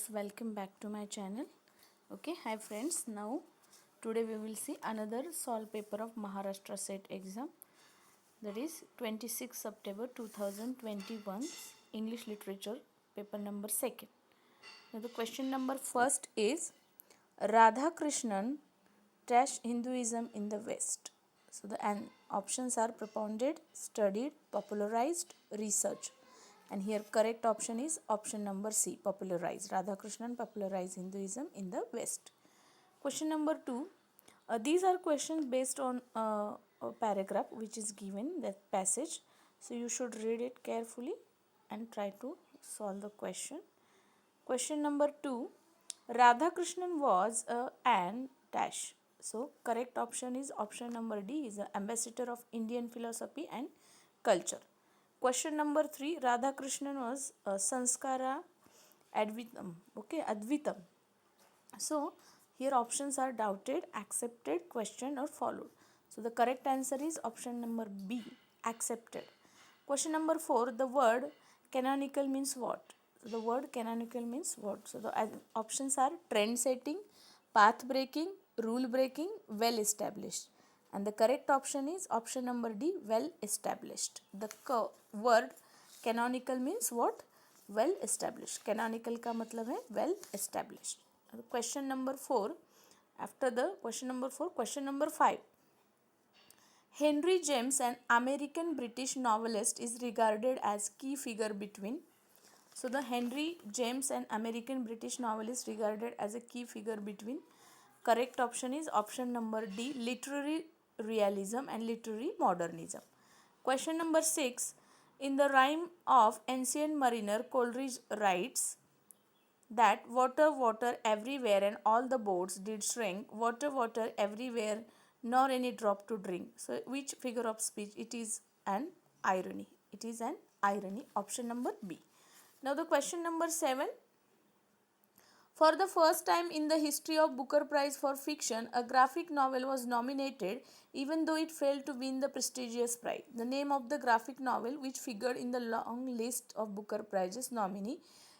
viewers, welcome back to my channel. Okay, hi friends. Now today we will see another solve paper of Maharashtra set exam, that is 26 September 2021 English literature paper number 2nd. Now the question number first is Radha Krishnan trash Hinduism in the West. So the options are propounded, studied, popularized, research. And here correct option is option number C, popularized. Radhakrishnan popularized Hinduism in the West. Question number 2. These are questions based on a paragraph which is given, that passage. So you should read it carefully and try to solve the question. Question number 2. Radhakrishnan was an dash. So correct option is option number D, is the ambassador of Indian philosophy and culture. Question number 3. Radhakrishnan was Sanskara Advitam. Okay, Advitam. So here options are doubted, accepted, questioned or followed. So the correct answer is option number B, accepted. Question number 4. The word canonical means what? So the word canonical means what? So the options are trend setting, path breaking, rule breaking, well established. And the correct option is option number D, well established. The word canonical means what? Well established. Canonical का मतलब है well established. Question number 4. After the question number 4, question number 5. Henry James, an American British novelist, is regarded as key figure between. So the Henry James, an American British novelist, regarded as a key figure between. Correct option is option number D, literary realism and literary modernism. Question number 6. In the rhyme of Ancient Mariner, Coleridge writes that water, water everywhere and all the boats did shrink, water, water everywhere, nor any drop to drink. So which figure of speech? It is an irony. It is an irony. Option number B. Now the question number 7. For the first time in the history of Booker Prize for Fiction, a graphic novel was nominated even though it failed to win the prestigious prize. The name of the graphic novel which figured in the long list of Booker Prizes nominee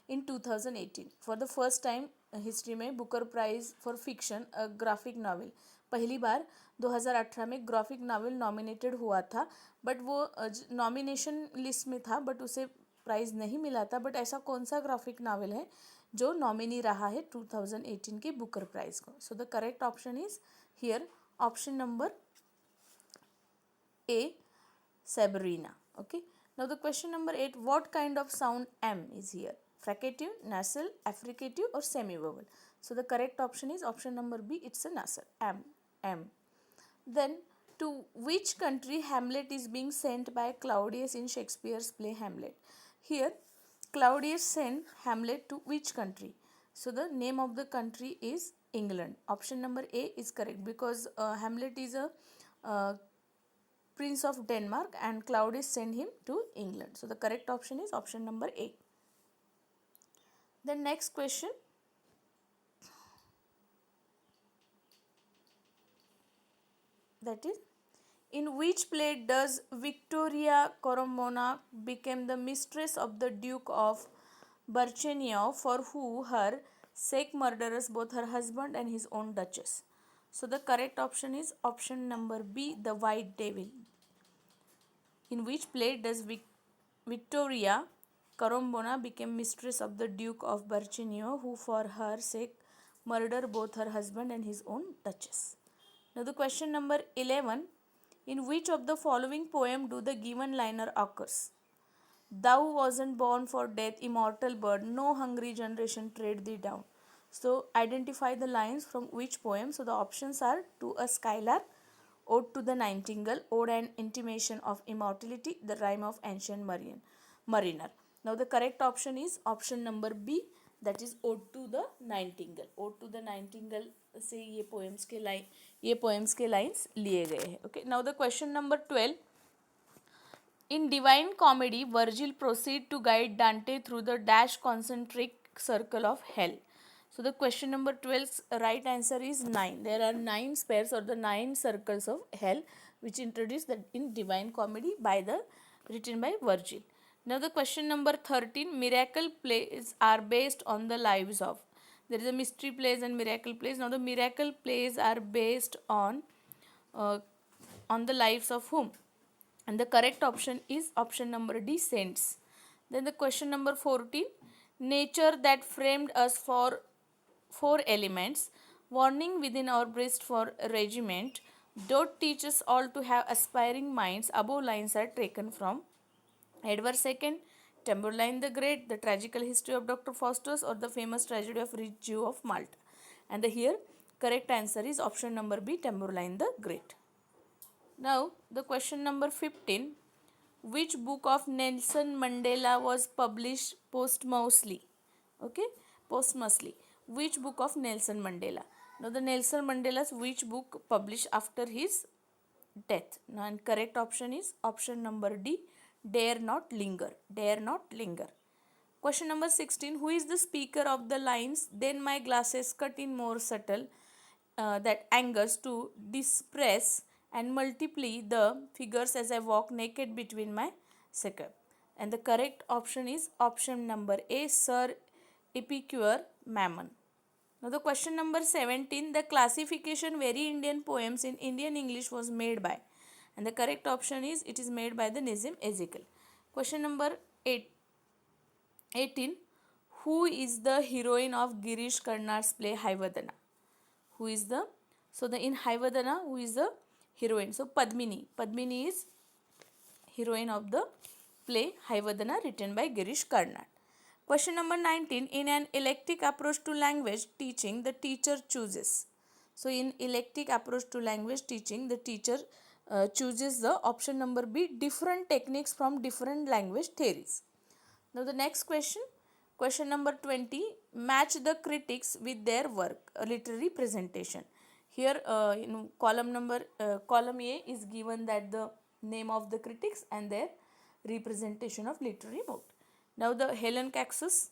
in 2018. For the first time history में Booker prize for fiction graphic novel पहली बार 2018 में graphic novel nominated हुआ था, but वो nomination list में था but उसे प्राइज़ नहीं मिला था. बट ऐसा कौन सा ग्राफिक नावल है जो नॉमिनी रहा है 2018 के बुकर प्राइज को? सो the correct option is here option number A, Sabrina. Okay. Now the question number 8. What kind of sound M is here? Fricative, nasal, affricative or semivowel? So the correct option is option number B. It's a nasal. M. Then to which country Hamlet is being sent by Claudius in Shakespeare's play Hamlet? Here Claudius sent Hamlet to which country? So the name of the country is England. Option number A is correct because Hamlet is a Prince of Denmark and Claudius sent him to England. So the correct option is option number A. The next question. That is, in which play does Victoria Corombona become the mistress of the Duke of Burchenio, for who her sake murderers both her husband and his own duchess? So the correct option is option number B, the White Devil. In which play does Victoria Corombona became mistress of the Duke of Burchenio, who for her sake murdered both her husband and his own duchess? Now the question number 11. In which of the following poem do the given liner occurs? Thou wasn't born for death, immortal bird, no hungry generation tread thee down. So identify the lines from which poem. So the options are To a Skylark, Ode to the Nightingale, Ode and Intimation of Immortality, The Rime of Ancient Mariner. Now the correct option is option number B, that is Ode to the Nightingale. Ode to the Nightingale से ये poems के lines लिए गए हैं. Okay. Now the question number 12. In Divine Comedy, Virgil proceeds to guide Dante through the dash concentric circle of hell. So the question number 12's right answer is 9. There are 9 spheres or the 9 circles of hell which introduced that in Divine Comedy written by Virgil. Now the question number 13, miracle plays are based on the lives of. There is a mystery plays and miracle plays. Now the miracle plays are based uh, on the lives of whom? And the correct option is option number D, saints. Then the question number 14, nature that framed us for four elements, warning within our breast for regiment, don't teach us all to have aspiring minds. Above lines are taken from Edward II, Tamburlaine the Great, the tragical history of Dr. Faustus, or the famous tragedy of Rich Jew of Malta. And the here correct answer is option number B, Tamburlaine the Great. Now the question number 15, which book of Nelson Mandela was published posthumously? Okay, posthumously. Which book of Nelson Mandela? Now the Nelson Mandela's which book published after his death? Now and correct option is option number D, Dare Not Linger. Dare Not Linger. Question number 16, who is the speaker of the lines, then my glasses cut in more subtle, that angers to dispress and multiply the figures as I walk naked between my second. And the correct option is option number A, Sir Epicure Mammon. Now the question number 17, the classification very Indian poems in Indian English was made by. And the correct option is it is made by the Nazim Ezekiel. Question number 18, who is the heroine of Girish Karnad's play Haivadana? Who is the, so the in Haivadana, who is the heroine? So Padmini. Padmini is heroine of the play Haivadana written by Girish Karnad. Question number 19, in an eclectic approach to language teaching, the teacher chooses. So in eclectic approach to language teaching, the teacher chooses the option number B, different techniques from different language theories. Now the next question, question number 20, match the critics with their work, a literary presentation. Here in column A is given that the name of the critics and their representation of literary mode. Now the Helen Caxus,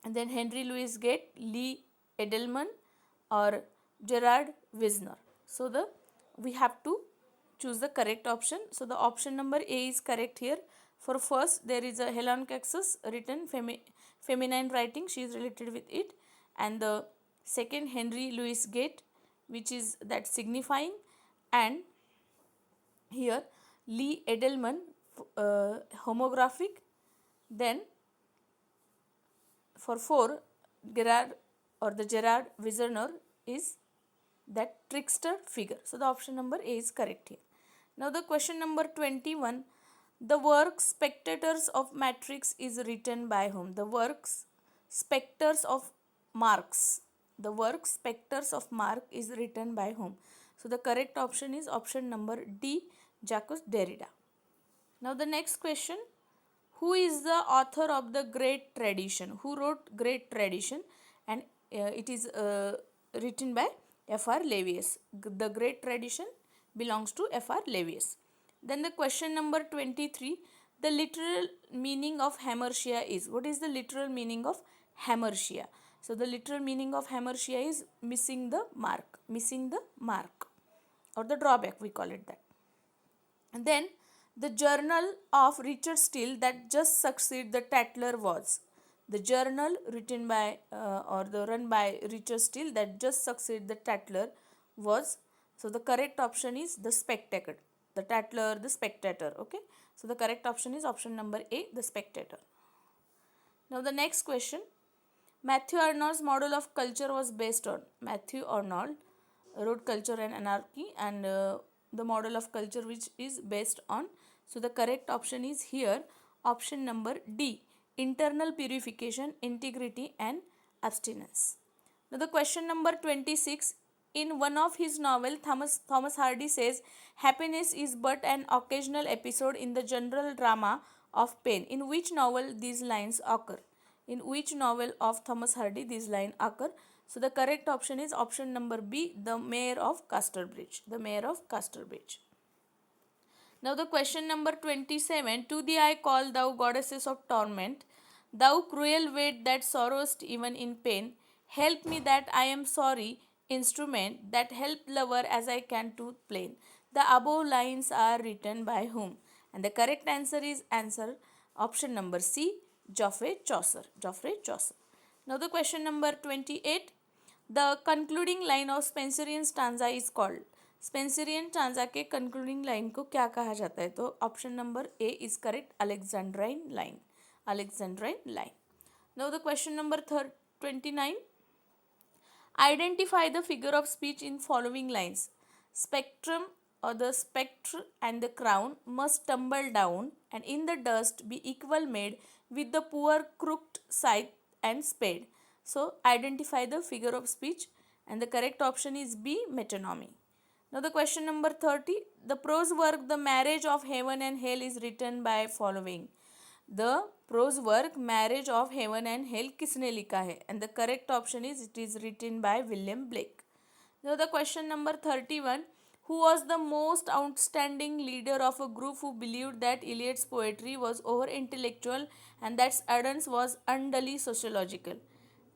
and then Henry Louis Gates, Lee Edelman, or Gerard Wisner. So we have to choose the correct option. So the option number A is correct here. For first, there is a Helen Caxus written feminine writing. She is related with it. And the second, Henry Louis Gates, which is that signifying. And here, Lee Edelman, homographic. Then for 4, Gerard or the Gerard Wisner is that trickster figure. So the option number A is correct here. Now the question number 21, the work Spectators of Matrix is written by whom? The works Spectres of Marx. The work Spectres of Marx is written by whom? So the correct option is option number D, Jacques Derrida. Now the next question, who is the author of the Great Tradition? Who wrote Great Tradition? And it is written by F.R. Leavius. The Great Tradition belongs to F.R. Leavius. Then the question number 23, the literal meaning of hamartia is. What is the literal meaning of hamartia? So the literal meaning of hamartia is missing the mark. Missing the mark or the drawback, we call it that. And then the journal of Richard Steele that just succeeded the Tatler was. The journal written by run by Richard Steele that just succeeded the Tatler was. So the correct option is the Spectator. The Tatler, the Spectator. Okay. So the correct option is option number A, the Spectator. Now the next question. Matthew Arnold's model of culture was based on. Matthew Arnold wrote Culture and Anarchy, and the model of culture which is based on. So the correct option is here option number D, internal purification, integrity and abstinence. Now the question number 26, in one of his novel, Thomas Hardy says happiness is but an occasional episode in the general drama of pain. In which novel these lines occur? In which novel of Thomas Hardy these lines occur? So the correct option is option number B, The Mayor of Casterbridge. The Mayor of Casterbridge. Now the question number 27, to thee I call, thou goddesses of torment, thou cruel weight that sorrowest even in pain, help me that I am sorry, instrument that help lover as I can to plain. The above lines are written by whom? and the correct answer is answer option number C, Geoffrey Chaucer. Geoffrey Chaucer. Now the question number 28. The concluding line of Spenserian stanza is called. Spenserian stanza के concluding line को क्या कहा जाता है? तो option number A is correct, Alexandrine line. Alexandrine line. Now the question number 29. Identify the figure of speech in following lines. Spectrum or the spectre and the crown must tumble down and in the dust be equal made with the poor crooked scythe and spade. So identify the figure of speech and the correct option is B, metonymy. Now the question number 30. The prose work The Marriage of Heaven and Hell is written by following. The prose work Marriage of Heaven and Hell किसने लिखा है? And the correct option is it is written by William Blake. Now the question number 31. Who was the most outstanding leader of a group who believed that Eliot's poetry was over intellectual and that Addams was unduly sociological?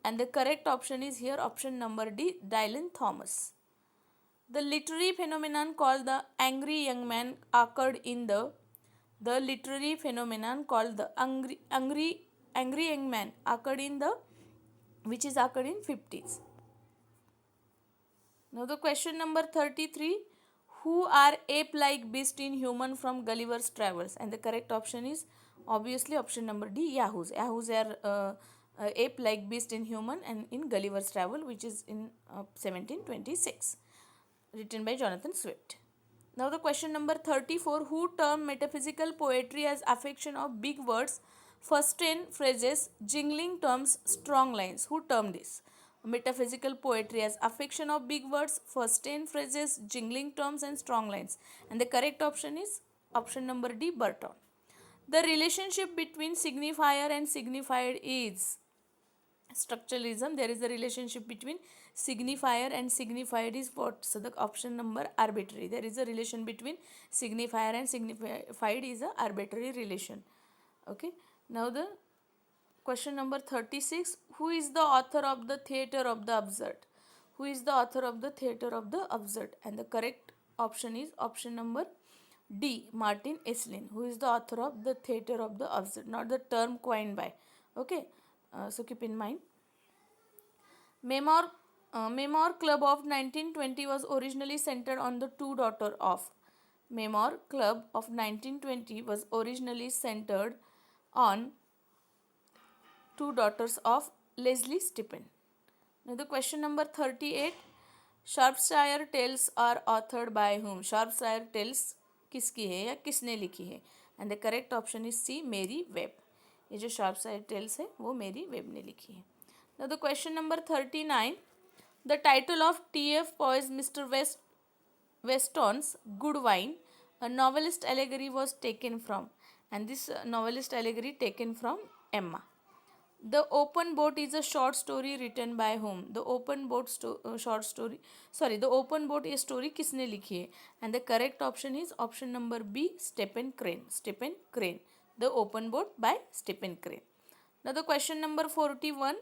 And the correct option is here option number D, Dylan Thomas. The literary phenomenon called the angry young man occurred in the literary phenomenon called the angry young man occurred in the which is occurred in 50s. Now the question number 33. Who are ape-like beast in human from Gulliver's Travels? And the correct option is obviously option number D, yahoos. Yahoos are ape-like beast in human and in Gulliver's Travel, which is in 1726, written by Jonathan Swift. Now the question number 34. Who termed metaphysical poetry as affection of big words, first-ten phrases, jingling terms, strong lines? Who termed this? Metaphysical poetry as affection of big words, first-ten phrases, jingling terms and strong lines. And the correct option is option number D, Burton. The relationship between signifier and signified is structuralism. There is a relationship between signifier and signified is what? So the option number arbitrary. There is a relation between signifier and signified is a arbitrary relation. Okay. Now the question number 36. Who is the author of the Theatre of the Absurd? Who is the author of the Theatre of the Absurd? And the correct option is option number D, Martin Esslin. Who is the author of the Theatre of the Absurd? Not the term coined by. Okay. So keep in mind. Memoir Club of 1920 was originally centered on the two daughters of. Memoir Club of 1920 was originally centered on two daughters of Leslie Stephen. Now the question number 38. Shropshire Tales are authored by whom? Shropshire Tales किसकी है या किसने लिखी है? And the correct option is C, Mary Webb. ये जो Shropshire Tales है वो मेरी वेब ने लिखी है. Now the question number 39. The title of T.F. Poy's Mr. Weston's Good Wine, a novelist allegory, was taken from, and this novelist allegory taken from Emma. The Open Boat is a short story written by whom? The Open Boat The Open Boat is story किसने लिखी है? And the correct option is option number B, Stephen Crane. Stephen Crane. The Open Boat by Stephen Crane. Now the question number 41.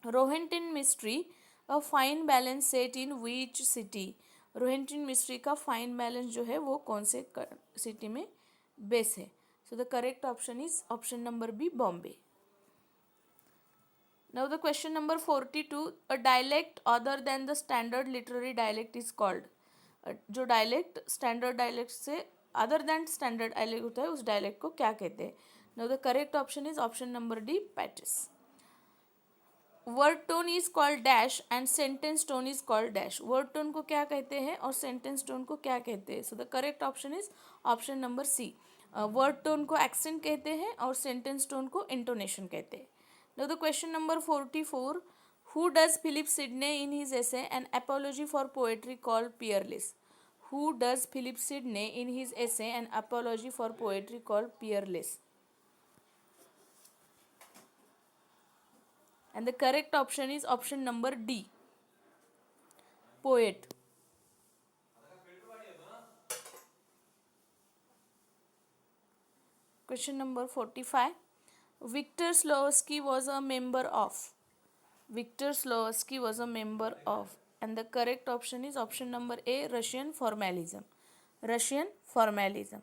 Rohinton Mystery, a fine balance set in which city? Rohinton Mistry का fine balance जो है वो कौन से city में base है? So the correct option is option number B, Bombay. Now the question number 42. A dialect other than the standard literary dialect is called. जो dialect standard dialect से अदर देन स्टैंडर्ड डायलेक्ट होता है उस dialect को क्या कहते हैं? Now the correct option is option number D, Patis. Word tone is called dash and sentence tone is called dash. Word tone को क्या कहते हैं और सेंटेंस टोन को क्या कहते हैं? So the correct option is option number C. Word tone को एक्सेंट कहते हैं और सेंटेंस टोन को इंटोनेशन कहते हैं. Now the question number 44. Who does Philip Sidney in his essay an apology for poetry called peerless? Who does Philip Sidney in his essay An Apology for Poetry called Peerless? And the correct option is option number D, poet. Question number 45. Victor Slowsky was a member of. Victor Slowsky was a member of. And the correct option is option number A, Russian formalism. Russian formalism.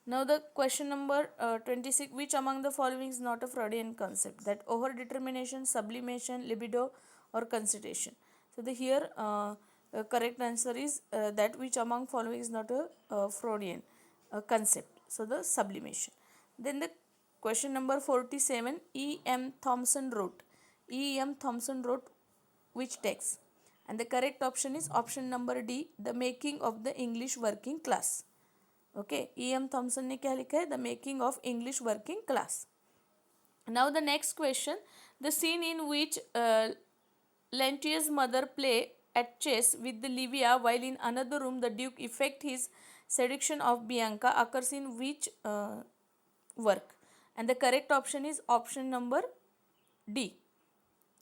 Now the question number 26, which among the following is not a Freudian concept? That overdetermination, sublimation, libido, or consideration. So the here correct answer is that which among following is not a Freudian concept. So the sublimation. Then the question number 47, E. M. Thompson wrote. E. M. Thompson wrote which text? And the correct option is option number D, The Making of the English Working Class. Okay, E.M. Thompson ने क्या लिखा है? The Making of English Working Class. Now the next question, the scene in which Lantius' mother play at chess with the Livia while in another room the Duke effect his seduction of Bianca occurs in which work? And the correct option is option number D.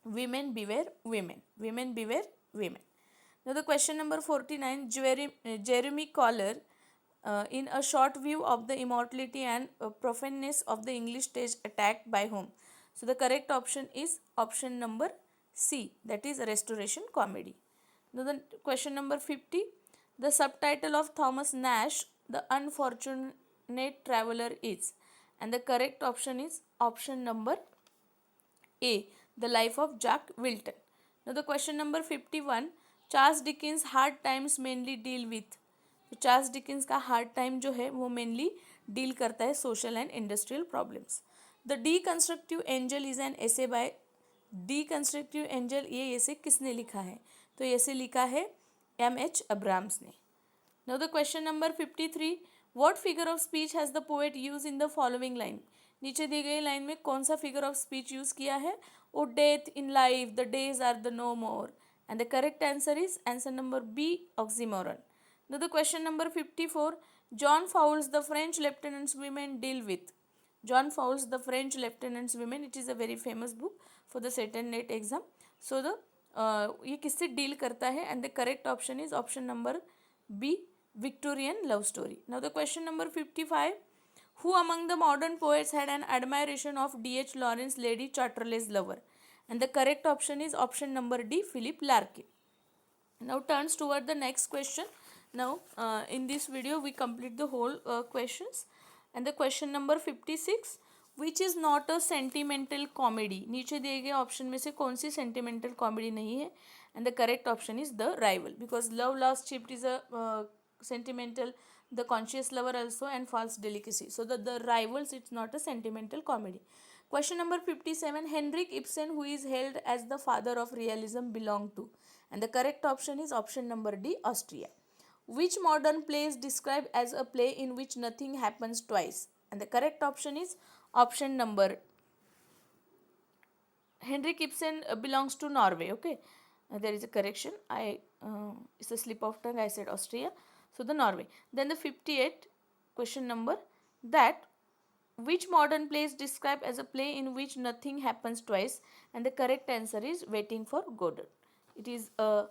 Women beware women. Women beware women. Now the question number 49, Jeremy Collier in a short view of the immortality and profaneness of the English stage attacked by whom? So the correct option is option number C, that is restoration comedy. Now the question number 50, the subtitle of Thomas Nash, The Unfortunate Traveler is, and the correct option is option number A, The Life of Jack Wilton. Now the question number 51, Charles Dickens hard times mainly deal with. तो Charles Dickens का hard time जो है वो mainly deal करता है social and industrial problems. The deconstructive angel is an essay by. Deconstructive angel ये ऐसे किसने लिखा है? तो ऐसे लिखा है M.H. अब्राम्स ने. Now the question number 53, what figure of speech has the poet use in the following line? नीचे दी गई लाइन में कौन सा फिगर ऑफ स्पीच यूज किया है? O death in life, the days are the no more. And the correct answer is answer number B, oxymoron. Now the question number 54, John Fowles the French Lieutenant's Women deal with. John Fowles the French Lieutenant's Women, it is a very famous book for the SET and NET exam. So the ये किससे deal करता है? And the correct option is option number B, Victorian love story. Now the question number 55, who among the modern poets had an admiration of D.H. Lawrence, Lady Chatterley's lover? And the correct option is option number D, Philip Larkin. Now turns toward the next question. Now in this video we complete the whole questions. And the question number 56, which is not a sentimental comedy? नीचे दिए गए option में से कौन सी sentimental comedy नहीं है? And the correct option is The Rival, because Love Lost Shipped is a sentimental, The Conscious Lover also, and False Delicacy. So the Rivals, it's not a sentimental comedy. Question number 57, Henrik Ibsen, who is held as the father of realism, belonged to? And the correct option is option number D, Austria. Which modern play is described as a play in which nothing happens twice? And the correct option is option number Henrik Ibsen belongs to Norway. Okay, there is a correction. It's a slip of tongue. I said Austria. So the Norway. Then the 58 question number, that which modern play is described as a play in which nothing happens twice? And the correct answer is Waiting for Godot. It is a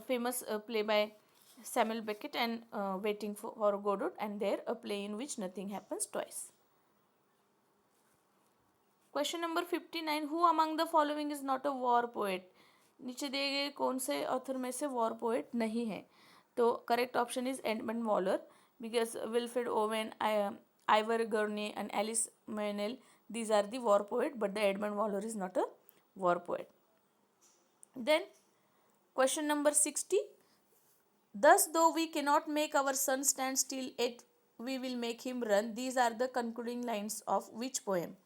famous play by Samuel Beckett and Waiting for Godot, and there a play in which nothing happens twice. Question number 59, who among the following is not a war poet? नीचे दिए गए कौन से author में से war poet नहीं है? तो correct option is Edmund Waller, because Wilfred Owen, Ivor Gurney and Alice Meynell, these are the war poet, but the Edmund Waller is not a war poet. Then question number 60, thus though we cannot make our sun stand still, yet we will make him run. These are the concluding lines of which poem?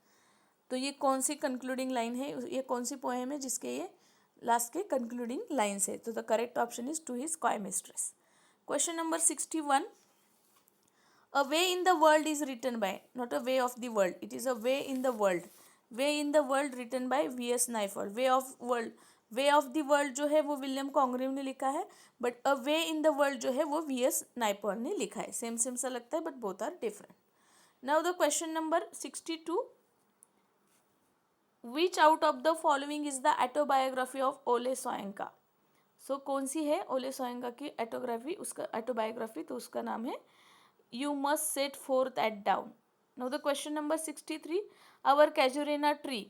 तो ये कौन सी concluding line है? ये कौन सी poem है जिसके ये last के कंक्लूडिंग लाइन्स है? तो the correct option is to his coy mistress. Question number 61, a way in the world is written by, not a way of the world, it is a way in the world. Way in the world written by V.S. Naipaul. Way of world, way of the world जो है वो William कॉन्ग्रेव ने लिखा है, but a way in the world जो है वो V.S. Naipaul ने लिखा है. सेम सेम सा लगता है but both are different. Now the question number 62, which out of the following is the autobiography of Wole Soyinka? सो कौन सी है ओले सोयंका की ऑटोग्राफी, उसका ऑटोबायोग्राफी? तो उसका नाम है you must set forth at dawn. Now the question number 63, our casuarina tree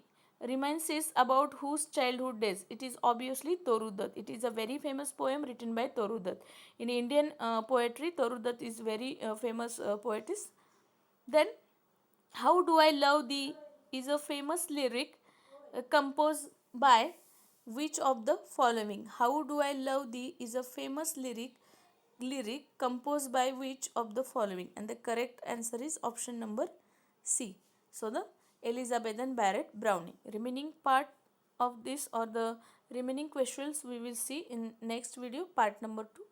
reminisces about whose childhood days? It is obviously Toru Dutt. It is a very famous poem written by Toru Dutt. In Indian poetry, Toru Dutt is very famous poetess. Then How Do I Love Thee is a famous lyric composed by which of the following? How Do I Love Thee is a famous lyric composed by which of the following? And the correct answer is option number C. So the Elizabethan Barrett Browning. Remaining part of this or the remaining questions we will see in next video, part number 2.